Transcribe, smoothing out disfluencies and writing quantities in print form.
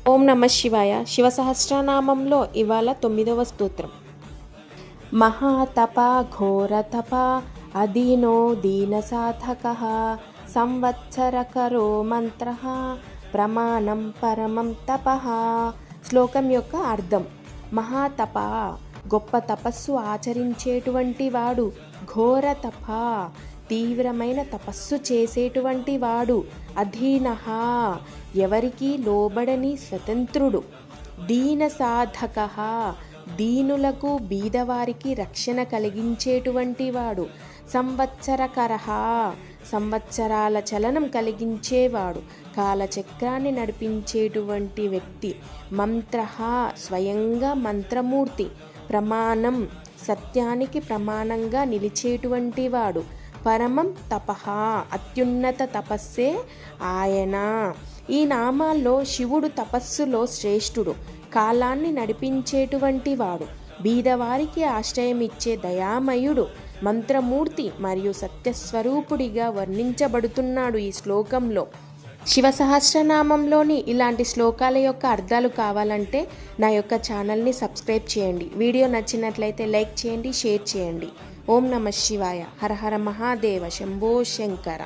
ఓం నమ శివాయ. శివ సహస్రనామంలో ఇవాళ 9వ స్తోత్రం. మహాతప ఘోరతప అదీనో దీనసాధక సంవత్సరకరో మంత్ర ప్రమాణం పరమం తప. శ్లోకం యొక్క అర్థం: మహాతప గొప్ప తపస్సు ఆచరించేటువంటి వాడు, ఘోర తప తీవ్రమైన తపస్సు చేసేటువంటి వాడు, అధీనః ఎవరికి లోబడని స్వతంత్రుడు, దీన సాధక దీనులకు బీదవారికి రక్షణ కలిగించేటువంటి వాడు, సంవత్సరకరః సంవత్సరాల చలనం కలిగించేవాడు, కాలచక్రాన్ని నడిపించేటువంటి వ్యక్తి, మంత్ర స్వయంగా మంత్రమూర్తి, ప్రమాణం సత్యానికి ప్రమాణంగా నిలిచేటువంటి వాడు, పరమం తపః అత్యున్నత తపస్సే ఆయన. ఈ నామాల్లో శివుడు తపస్సులో శ్రేష్ఠుడు, కాలాన్ని నడిపించేటువంటి వాడు, బీదవారికి ఆశ్రయమిచ్చే దయామయుడు, మంత్రమూర్తి మరియు సత్యస్వరూపుడిగా వర్ణించబడుతున్నాడు ఈ శ్లోకంలో. శివ సహస్రనామంలోని ఇలాంటి శ్లోకాల యొక్క అర్థాలు కావాలంటే నా యొక్క ఛానల్ని సబ్స్క్రైబ్ చేయండి. వీడియో నచ్చినట్లయితే లైక్ చేయండి, షేర్ చేయండి. ఓం నమ శివాయ. హర హర మహాదేవ. శంభో శంకర.